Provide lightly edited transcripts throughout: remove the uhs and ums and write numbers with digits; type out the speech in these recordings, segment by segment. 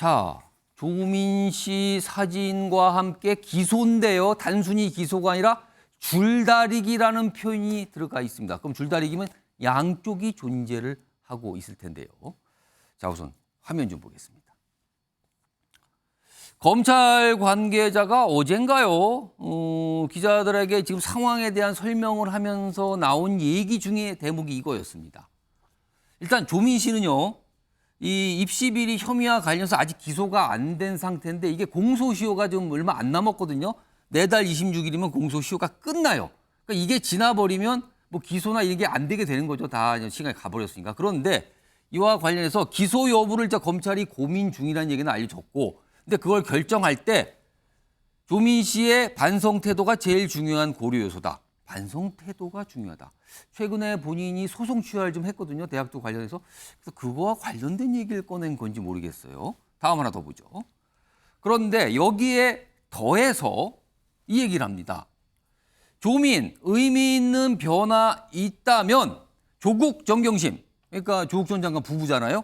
자, 조민 씨 사진과 함께 기소인데요. 단순히 기소가 아니라 줄다리기라는 표현이 들어가 있습니다. 그럼 줄다리기면 양쪽이 존재를 하고 있을 텐데요. 자, 우선 화면 좀 보겠습니다. 검찰 관계자가 어젠가요, 기자들에게 지금 상황에 대한 설명을 하면서 나온 얘기 중에 대목이 이거였습니다. 일단 조민 씨는요, 이 입시 비리 혐의와 관련해서 아직 기소가 안 된 상태인데 이게 공소시효가 좀 얼마 안 남았거든요. 내달 26일이면 공소시효가 끝나요. 그러니까 이게 지나버리면 뭐 기소나 이게 안 되게 되는 거죠. 다 시간이 가버렸으니까. 그런데 이와 관련해서 기소 여부를 이제 검찰이 고민 중이라는 얘기는 알려졌고, 근데 그걸 결정할 때 조민 씨의 반성 태도가 제일 중요한 고려 요소다. 반성 태도가 중요하다. 최근에 본인이 소송 취하를 좀 했거든요. 대학도 관련해서. 그래서 그거와 관련된 얘기를 꺼낸 건지 모르겠어요. 다음 하나 더 보죠. 그런데 여기에 더해서 이 얘기를 합니다. 조민, 의미 있는 변화 있다면 조국 정경심, 그러니까 조국 전 장관 부부잖아요.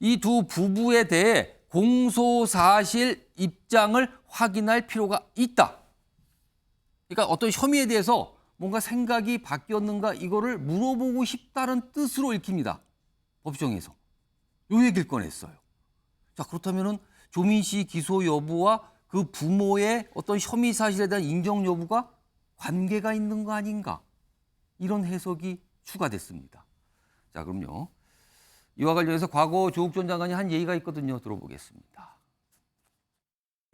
이 두 부부에 대해 공소사실 입장을 확인할 필요가 있다. 그러니까 어떤 혐의에 대해서 뭔가 생각이 바뀌었는가 이거를 물어보고 싶다는 뜻으로 읽힙니다. 법정에서. 요 얘기를 꺼냈어요. 자, 그렇다면은 조민 씨 기소 여부와 그 부모의 어떤 혐의 사실에 대한 인정 여부가 관계가 있는 거 아닌가? 이런 해석이 추가됐습니다. 자, 그럼요. 이와 관련해서 과거 조국 전 장관이 한 얘기가 있거든요. 들어보겠습니다.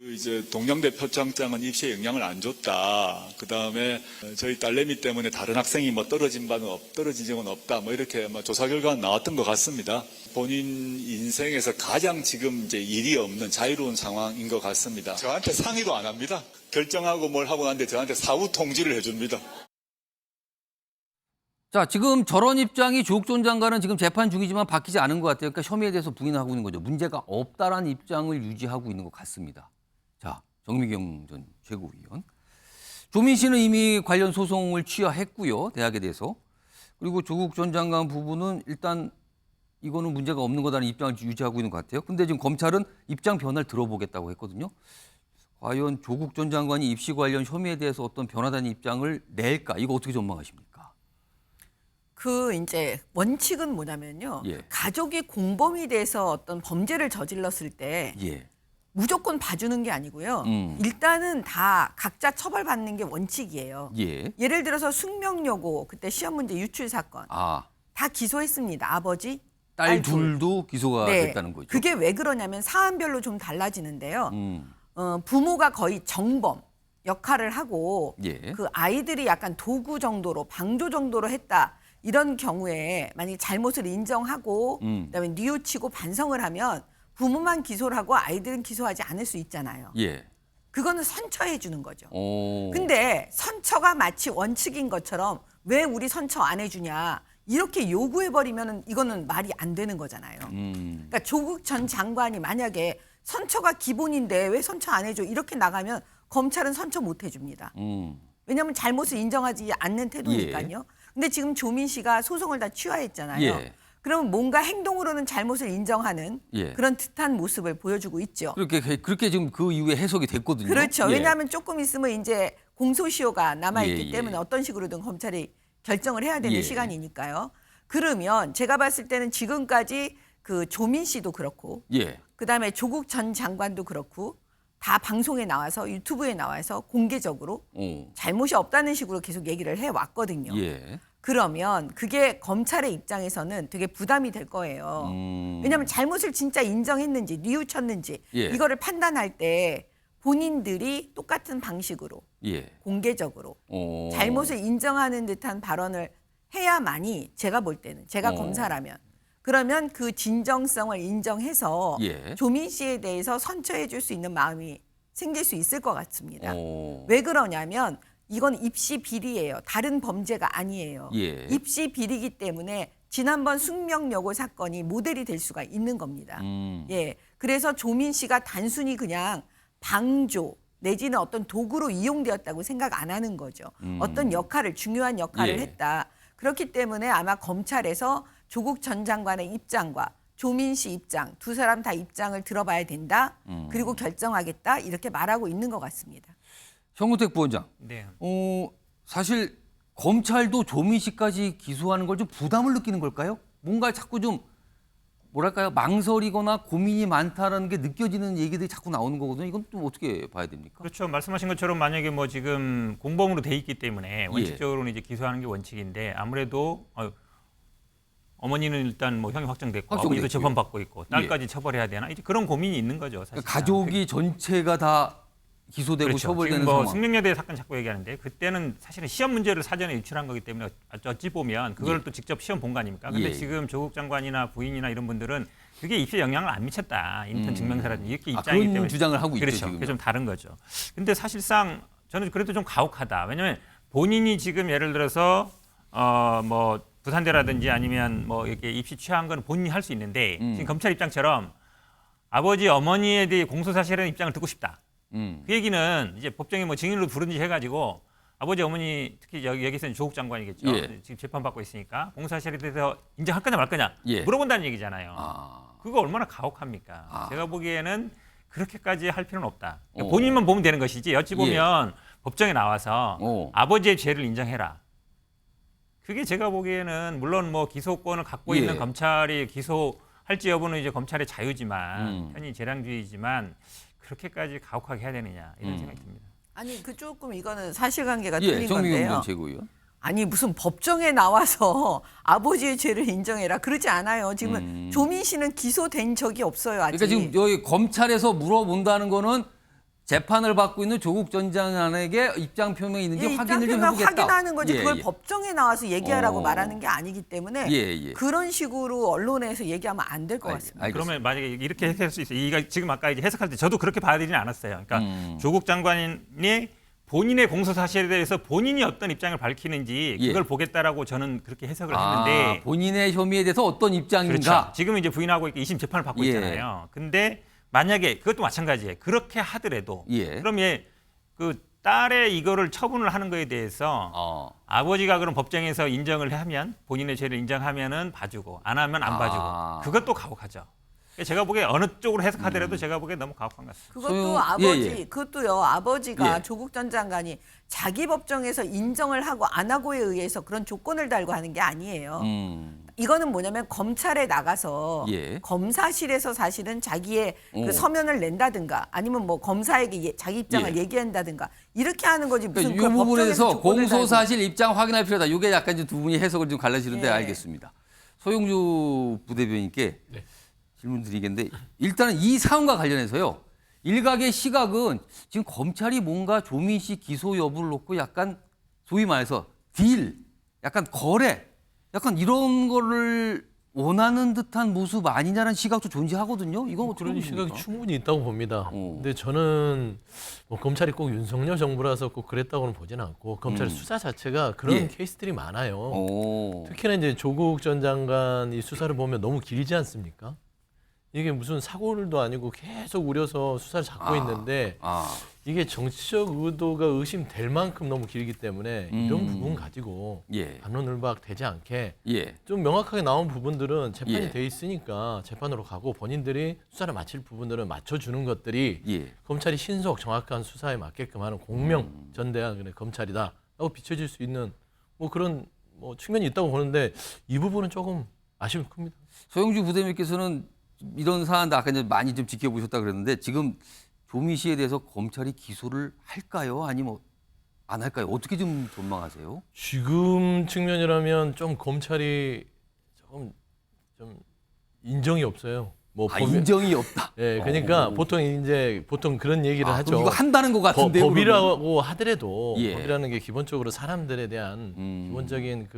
이제 동양대 표창장은 입시에 영향을 안 줬다. 그 다음에 저희 딸내미 때문에 다른 학생이 뭐 떨어진 적은 없다. 뭐 이렇게 조사 결과가 나왔던 것 같습니다. 본인 인생에서 가장 지금 이제 일이 없는 자유로운 상황인 것 같습니다. 저한테 상의도 안 합니다. 결정하고 뭘 하고 나는데 저한테 사후 통지를 해줍니다. 자, 지금 저런 입장이 조국 전 장관은 지금 재판 중이지만 바뀌지 않은 것 같아요. 그러니까 혐의에 대해서 부인하고 있는 거죠. 문제가 없다라는 입장을 유지하고 있는 것 같습니다. 자, 정미경 전 최고위원. 조민 씨는 이미 관련 소송을 취하했고요. 대학에 대해서. 그리고 조국 전 장관 부부는 일단 이거는 문제가 없는 거다라는 입장을 유지하고 있는 것 같아요. 근데 지금 검찰은 입장 변화를 들어보겠다고 했거든요. 과연 조국 전 장관이 입시 관련 혐의에 대해서 어떤 변화된 입장을 낼까? 이거 어떻게 전망하십니까? 이제 원칙은 뭐냐면요. 예. 가족이 공범이 돼서 어떤 범죄를 저질렀을 때 예. 무조건 봐주는 게 아니고요. 일단은 다 각자 처벌받는 게 원칙이에요. 예. 예를 들어서 숙명여고 그때 시험 문제 유출 사건 아, 다 기소했습니다. 아버지, 딸 둘. 둘도 기소가 네. 됐다는 거죠. 그게 왜 그러냐면 사안별로 좀 달라지는데요. 음. 부모가 거의 정범 역할을 하고 예. 그 아이들이 약간 도구 정도로 방조 정도로 했다. 이런 경우에 만약에 잘못을 인정하고 그다음에 뉘우치고 반성을 하면 부모만 기소를 하고 아이들은 기소하지 않을 수 있잖아요. 예. 그거는 선처해 주는 거죠. 오. 근데 선처가 마치 원칙인 것처럼 왜 우리 선처 안 해주냐 이렇게 요구해버리면 이거는 말이 안 되는 거잖아요. 그러니까 조국 전 장관이 만약에 선처가 기본인데 왜 선처 안 해줘 이렇게 나가면 검찰은 선처 못 해줍니다. 왜냐하면 잘못을 인정하지 않는 태도니까요. 예. 근데 지금 조민 씨가 소송을 다 취하했잖아요. 예. 그러면 뭔가 행동으로는 잘못을 인정하는 예. 그런 듯한 모습을 보여주고 있죠. 그렇게 지금 그 이후에 해석이 됐거든요. 그렇죠. 예. 왜냐하면 조금 있으면 이제 공소시효가 남아있기 예, 예. 때문에 어떤 식으로든 검찰이 결정을 해야 되는 예. 시간이니까요. 그러면 제가 봤을 때는 지금까지 그 조민 씨도 그렇고 예. 그다음에 조국 전 장관도 그렇고 다 방송에 나와서 유튜브에 나와서 공개적으로 오. 잘못이 없다는 식으로 계속 얘기를 해왔거든요. 예. 그러면 그게 검찰의 입장에서는 되게 부담이 될 거예요. 왜냐하면 잘못을 진짜 인정했는지 뉘우쳤는지 예. 이거를 판단할 때 본인들이 똑같은 방식으로 예. 공개적으로 오. 잘못을 인정하는 듯한 발언을 해야만이 제가 볼 때는 제가 검사라면 그러면 그 진정성을 인정해서 예. 조민 씨에 대해서 선처해 줄 수 있는 마음이 생길 수 있을 것 같습니다. 오. 왜 그러냐면 이건 입시 비리예요. 다른 범죄가 아니에요. 예. 입시 비리기 때문에 지난번 숙명여고 사건이 모델이 될 수가 있는 겁니다. 예, 그래서 조민 씨가 단순히 그냥 방조 내지는 어떤 도구로 이용되었다고 생각 안 하는 거죠. 어떤 역할을 중요한 역할을 예. 했다. 그렇기 때문에 아마 검찰에서 조국 전 장관의 입장과 조민 씨 입장, 두 사람 다 입장을 들어봐야 된다. 그리고 결정하겠다. 이렇게 말하고 있는 것 같습니다. 정우택 부원장. 네. 사실 검찰도 조민 씨까지 기소하는 걸 좀 부담을 느끼는 걸까요? 뭔가 자꾸 좀 뭐랄까요? 망설이거나 고민이 많다라는 게 느껴지는 얘기들이 자꾸 나오는 거거든요. 이건 좀 어떻게 봐야 됩니까? 그렇죠. 말씀하신 것처럼 만약에 뭐 지금 공범으로 돼 있기 때문에 원칙적으로는 이제 기소하는 게 원칙인데 아무래도 어머니는 일단 뭐 형이 확정됐고 확정됐고요. 아버지도 재판받고 있고 딸까지 처벌해야 되나 이제 그런 고민이 있는 거죠. 사실. 그러니까 가족이 전체가 다 기소되고 그렇죠. 처벌되는 지금 뭐 상황. 승명여대 사건 자꾸 얘기하는데 그때는 사실은 시험 문제를 사전에 유출한 거기 때문에 어찌 보면 그걸 또 직접 시험 본 거 아닙니까? 근데 예. 지금 조국 장관이나 부인이나 이런 분들은 그게 입시에 영향을 안 미쳤다. 인턴 증명서라든지 이렇게 아, 입장이기 그런 때문에 주장을 하고 있죠, 그렇죠. 지금. 그게 좀 다른 거죠. 근데 사실상 저는 그래도 좀 가혹하다. 왜냐하면 본인이 지금 예를 들어서 뭐 부산대라든지 아니면 뭐 이렇게 입시 취한 건 본인이 할 수 있는데 지금 검찰 입장처럼 아버지 어머니에 대해 공소사실의 입장을 듣고 싶다. 그 얘기는 이제 법정에 뭐 증인으로 부른지 해가지고 아버지 어머니 특히 여기서는 조국 장관이겠죠. 예. 지금 재판받고 있으니까 공소사실에 대해서 인정할 거냐 말 거냐 예. 물어본다는 얘기잖아요. 아. 그거 얼마나 가혹합니까? 아. 제가 보기에는 그렇게까지 할 필요는 없다. 그러니까 어. 본인만 보면 되는 것이지 어찌 보면 법정에 나와서 아버지의 죄를 인정해라. 그게 제가 보기에는 물론 뭐 기소권을 갖고 예. 있는 검찰이 기소할지 여부는 이제 검찰의 자유지만 편의 재량주의지만 그렇게까지 가혹하게 해야 되느냐 이런 생각이 듭니다. 아니 그 조금 이거는 사실관계가 예, 틀린 정미경 건데요. 전 최고위원. 아니 무슨 법정에 나와서 아버지의 죄를 인정해라 그러지 않아요. 지금 조민 씨는 기소된 적이 없어요 아직. 그러니까 지금 여기 검찰에서 물어본다는 거는 재판을 받고 있는 조국 전 장관에게 입장 표명이 있는지 예, 확인을 좀 입장표명 해보겠다. 확인하는 거지 예, 그걸 예. 법정에 나와서 얘기하라고 어. 말하는 게 아니기 때문에 예, 예. 그런 식으로 언론에서 얘기하면 안 될 것 같습니다. 알겠습니다. 그러면 만약에 이렇게 해석할 수 있어요. 이가 지금 아까 이제 해석할 때 저도 그렇게 받아들이진 않았어요. 그러니까 조국 장관이 본인의 공소 사실에 대해서 본인이 어떤 입장을 밝히는지 예. 그걸 보겠다라고 저는 그렇게 해석을 아, 했는데 본인의 혐의에 대해서 어떤 입장인가? 그렇죠. 지금 이제 부인하고 있고 2심 재판을 받고 예. 있잖아요. 근데 만약에 그것도 마찬가지예요. 그렇게 하더라도 예. 그럼 그 딸의 이거를 처분을 하는 거에 대해서 아버지가 그럼 법정에서 인정을 하면 본인의 죄를 인정하면은 봐주고 안 하면 안 봐주고 그것도 가혹하죠. 제가 보기에 어느 쪽으로 해석하더라도 제가 보기에 너무 가혹한 것 같습니다. 그것도 아버지, 예, 예. 그것도요. 아버지가 예. 조국 전 장관이 자기 법정에서 인정을 하고 안 하고에 의해서 그런 조건을 달고 하는 게 아니에요. 이거는 뭐냐면 검찰에 나가서 예. 검사실에서 사실은 자기의 그 서면을 낸다든가 아니면 뭐 검사에게 자기 입장을 예. 얘기한다든가 이렇게 하는 거지 무슨 그러니까 이 그 부분에서 법정에서 조건을 달고. 공소사실 입장 확인할 필요다. 이게 약간 이제 두 분이 해석을 좀 갈라지는데 예. 알겠습니다. 소용주 부대변인께 네. 질문 드리겠는데 일단은 이 사안과 관련해서요. 일각의 시각은 지금 검찰이 뭔가 조민 씨 기소 여부를 놓고 약간 소위 말해서 딜, 약간 거래, 약간 이런 거를 원하는 듯한 모습 아니냐는 시각도 존재하거든요. 이건 어떻게 그런 보십니까? 시각이 충분히 있다고 봅니다. 근데 저는 뭐 검찰이 꼭 윤석열 정부라서 꼭 그랬다고는 보지는 않고 검찰 수사 자체가 그런 예. 케이스들이 많아요. 오. 특히나 이제 조국 전 장관 이 수사를 보면 너무 길지 않습니까? 이게 무슨 사고도 아니고 계속 우려서 수사를 잡고 있는데 이게 정치적 의도가 의심될 만큼 너무 길기 때문에 이런 부분 가지고 예. 반론을박 되지 않게 예. 좀 명확하게 나온 부분들은 재판이 예. 돼 있으니까 재판으로 가고 본인들이 수사를 마칠 부분들은 맞춰주는 것들이 예. 검찰이 신속 정확한 수사에 맞게끔 하는 공명 전대한 검찰이다라고 비춰질 수 있는 뭐 그런 뭐 측면이 있다고 보는데 이 부분은 조금 아쉬움이 큽니다. 소영주 부대변인께서는 이런 사안도 아까 이제 많이 좀 지켜보셨다 그랬는데 지금 조민 씨에 대해서 검찰이 기소를 할까요? 아니면 안 할까요? 어떻게 좀 전망하세요? 지금 측면이라면 좀 검찰이 조금 좀 인정이 없어요. 뭐 인정이 없다. 예, 그러니까 보통 그런 얘기를 그럼 하죠. 이거 한다는 것 같은데요. 법이라고 하더라도 예. 법이라는 게 기본적으로 사람들에 대한 기본적인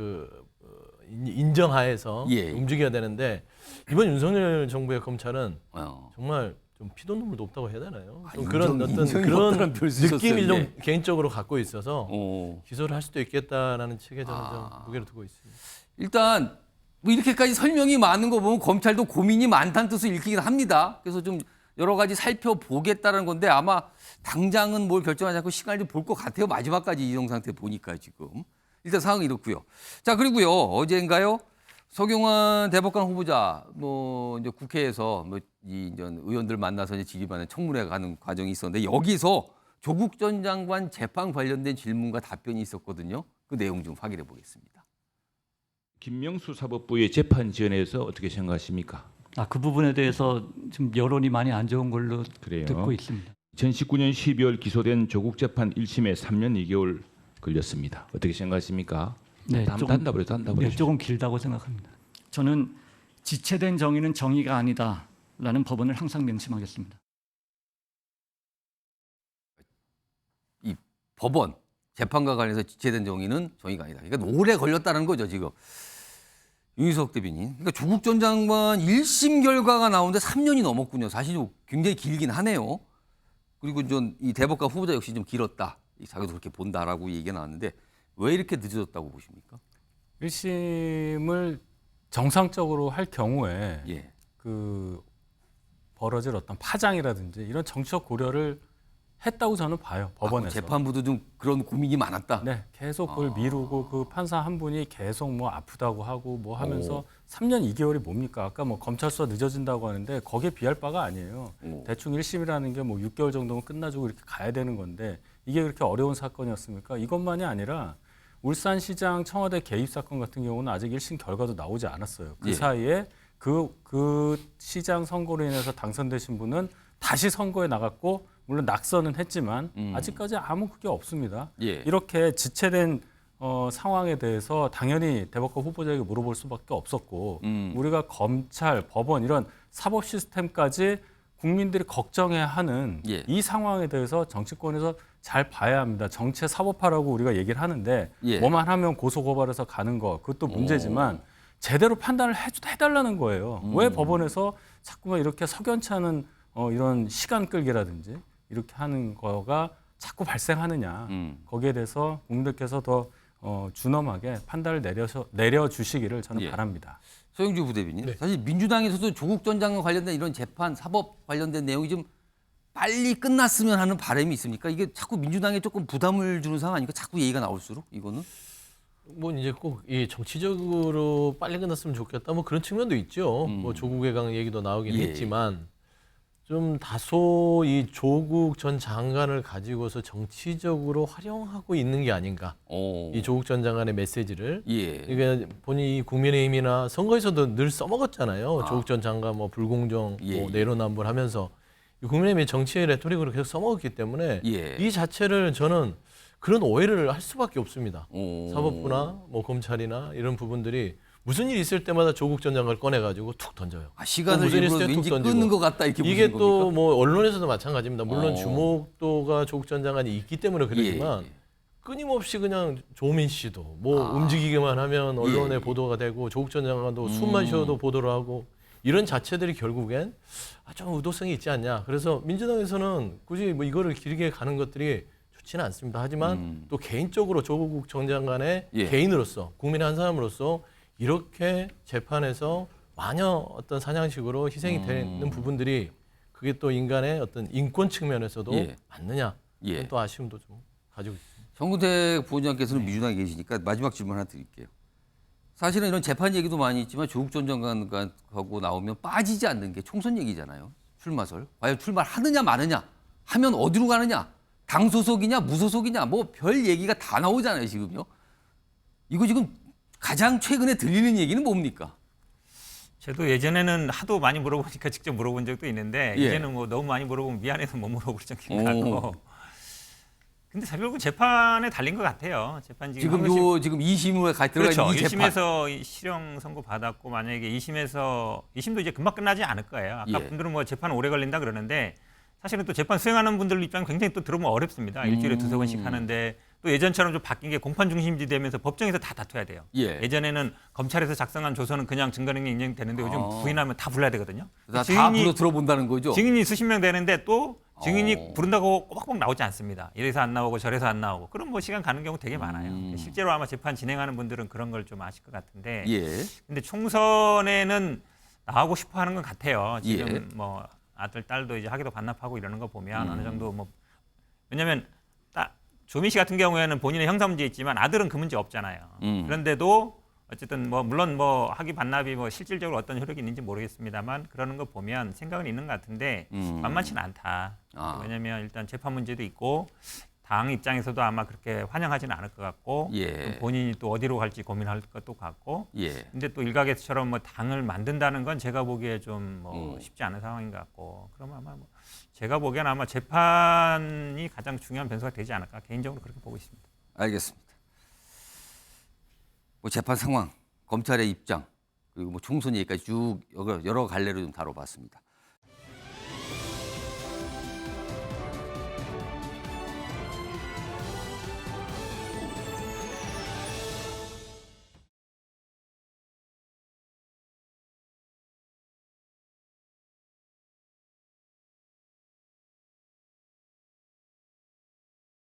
인정하에서 예. 움직여야 되는데 이번 윤석열 정부의 검찰은 어. 정말 좀 피도 눈물도 없다고 해야 되나요? 좀 인정- 그런 어떤 인정이 그런 없다는 표현을 느낌을 쓰셨어요. 좀 예. 개인적으로 갖고 있어서 어. 기소를 할 수도 있겠다라는 측에 저는 좀 무게를 두고 있습니다. 일단 뭐 이렇게까지 설명이 많은 거 보면 검찰도 고민이 많다는 뜻을 읽히긴 합니다. 그래서 좀 여러 가지 살펴보겠다는 건데 아마 당장은 뭘 결정하지 않고 시간을 좀 볼 것 같아요. 마지막까지 이런 상태 보니까 지금. 일단 상황이 이렇고요. 자, 그리고요. 어제인가요? 서경환 대법관 후보자 뭐 이제 국회에서 뭐이 의원들 만나서 이제 질의받는 청문회 가는 과정이 있었는데 여기서 조국 전 장관 재판 관련된 질문과 답변이 있었거든요. 그 내용 좀 확인해 보겠습니다. 김명수 사법부의 재판 지연에서 어떻게 생각하십니까? 그 부분에 대해서 지금 여론이 많이 안 좋은 걸로 그래요. 듣고 있습니다. 2019년 12월 기소된 조국 재판 1심에 3년 2개월 걸렸습니다. 어떻게 생각하십니까? 네, 단답을 네, 조금 길다고 생각합니다. 저는 지체된 정의는 정의가 아니다라는 법원을 항상 명심하겠습니다. 이 법원 재판과 관련해서 지체된 정의는 정의가 아니다. 그러니까 오래 걸렸다는 거죠 지금. 윤희석 대변인. 그러니까 조국 전 장관 1심 결과가 나오는데 3년이 넘었군요. 사실 굉장히 길긴 하네요. 그리고 이 대법관 후보자 역시 좀 길었다. 자기도 그렇게 본다라고 얘기가 나왔는데 왜 이렇게 늦어졌다고 보십니까? 1심을 정상적으로 할 경우에 예. 그 벌어질 어떤 파장이라든지 이런 정치적 고려를 했다고 저는 봐요. 법원에서. 재판부도 좀 그런 고민이 많았다. 네, 계속 그걸 미루고 그 판사 한 분이 계속 뭐 아프다고 하고 뭐 하면서 3년 2개월이 뭡니까? 아까 뭐 검찰 수사 늦어진다고 하는데 거기에 비할 바가 아니에요. 대충 1심이라는 게 뭐 6개월 정도면 끝나주고 이렇게 가야 되는 건데 이게 그렇게 어려운 사건이었습니까? 이것만이 아니라 울산시장 청와대 개입 사건 같은 경우는 아직 1심 결과도 나오지 않았어요. 그 예. 사이에 그 시장 선거로 인해서 당선되신 분은 다시 선거에 나갔고 물론 낙선은 했지만 아직까지 아무 그게 없습니다. 예. 이렇게 지체된 상황에 대해서 당연히 대법관 후보자에게 물어볼 수밖에 없었고 우리가 검찰, 법원 이런 사법 시스템까지 국민들이 걱정해야 하는 예. 이 상황에 대해서 정치권에서 잘 봐야 합니다. 정체 사법화라고 우리가 얘기를 하는데 예. 뭐만 하면 고소고발해서 가는 거 그것도 문제지만 제대로 판단을 해달라는 거예요. 왜 법원에서 자꾸만 이렇게 석연치 않은 이런 시간 끌기라든지 이렇게 하는 거가 자꾸 발생하느냐. 거기에 대해서 국민들께서 더 준엄하게 판단을 내려주시기를 저는 예. 바랍니다. 서영주 부대변인. 네. 사실 민주당에서도 조국 전 장관 관련된 이런 재판, 사법 관련된 내용이 좀 빨리 끝났으면 하는 바람이 있습니까? 이게 자꾸 민주당에 조금 부담을 주는 상황 아닙니까? 자꾸 얘기가 나올수록 이거는. 뭐 이제 꼭 이 정치적으로 빨리 끝났으면 좋겠다 뭐 그런 측면도 있죠. 뭐 조국 외강 얘기도 나오긴 예. 했지만 좀 다소 이 조국 전 장관을 가지고서 정치적으로 활용하고 있는 게 아닌가. 이 조국 전 장관의 메시지를. 예. 그러니까 본인이 국민의힘이나 선거에서도 늘 써먹었잖아요. 조국 전 장관 뭐 불공정, 예, 뭐 예. 내로남불 하면서 이 국민의힘이 정치의 레토릭으로 계속 써먹었기 때문에 예. 이 자체를 저는 그런 오해를 할 수밖에 없습니다. 오. 사법부나 뭐 검찰이나 이런 부분들이 무슨 일 있을 때마다 조국 전 장관을 꺼내가지고 툭 던져요. 시간을 무슨 일 일부러 있을 때 왠지 툭 던지고. 끊는 것 같다 이렇게 이게 보시는 또 겁니까? 뭐 언론에서도 마찬가지입니다. 물론 어. 주목도가 조국 전 장관이 있기 때문에 그러지만 예. 끊임없이 그냥 조민 씨도 뭐 움직이기만 하면 언론에 예. 보도가 되고 조국 전 장관도 숨만 쉬어도 보도를 하고 이런 자체들이 결국엔 좀 의도성이 있지 않냐. 그래서 민주당에서는 굳이 뭐 이거를 길게 가는 것들이 좋지는 않습니다. 하지만 또 개인적으로 조국 전 장관의 예. 개인으로서 국민의 한 사람으로서 이렇게 재판에서 마녀 어떤 사냥식으로 희생이 되는 부분들이 그게 또 인간의 어떤 인권 측면에서도 예. 맞느냐. 예. 그런 또 아쉬움도 좀 가지고 있습니다. 정근택 부원장께서는 민주당에 계시니까 마지막 질문 하나 드릴게요. 사실은 이런 재판 얘기도 많이 있지만 조국 전 장관하고 나오면 빠지지 않는 게 총선 얘기잖아요. 출마설. 과연 출마하느냐 마느냐. 하면 어디로 가느냐. 당 소속이냐 무소속이냐. 뭐 별 얘기가 다 나오잖아요 지금요. 이거 지금 가장 최근에 들리는 얘기는 뭡니까? 저도 예전에는 하도 많이 물어보니까 직접 물어본 적도 있는데 예. 이제는 뭐 너무 많이 물어보면 미안해서 못 물어볼 정도인 것 오. 같고. 근데 결국 재판에 달린 것 같아요. 재판 지금 지금 2심으로 들어가 그렇죠. 있는 이 재판. 1심에서 실형 선고 받았고 만약에 2심도 이제 금방 끝나지 않을 거예요. 아까 예. 분들은 뭐 재판 오래 걸린다 그러는데 사실은 또 재판 수행하는 분들 입장 굉장히 또 들어보면 어렵습니다. 일주일에 두세 번씩 하는데 또 예전처럼 좀 바뀐 게 공판 중심제 되면서 법정에서 다 다퉈야 돼요. 예. 예전에는 검찰에서 작성한 조서는 그냥 증거능력 인정되는데 요즘 부인하면 다 불러야 되거든요. 다 불러 들어본다는 거죠. 증인이 수십 명 되는데 또 증인이 부른다고 꼬박꼬박 나오지 않습니다. 이래서 안 나오고 저래서 안 나오고. 그럼 뭐 시간 가는 경우 되게 많아요. 실제로 아마 재판 진행하는 분들은 그런 걸 좀 아실 것 같은데. 예. 근데 총선에는 나오고 싶어 하는 것 같아요. 지금 예. 뭐 아들, 딸도 이제 학위도 반납하고 이러는 거 보면 어느 정도 뭐 왜냐면 조민 씨 같은 경우에는 본인의 형사 문제 있지만 아들은 그 문제 없잖아요. 그런데도 어쨌든 뭐 물론 뭐 학위 반납이 뭐 실질적으로 어떤 효력이 있는지 모르겠습니다만 그러는 거 보면 생각은 있는 것 같은데 만만치는 않다. 왜냐하면 일단 재판 문제도 있고 당 입장에서도 아마 그렇게 환영하지는 않을 것 같고 예. 본인이 또 어디로 갈지 고민할 것도 같고 예. 근데 또 일각에서처럼 뭐 당을 만든다는 건 제가 보기에 좀 뭐 쉽지 않은 상황인 것 같고 그러면 아마 뭐 제가 보기에는 아마 재판이 가장 중요한 변수가 되지 않을까 개인적으로 그렇게 보고 있습니다. 알겠습니다. 뭐 재판 상황, 검찰의 입장, 그리고 뭐 총선 얘기까지 쭉 여러 갈래로 좀 다뤄봤습니다.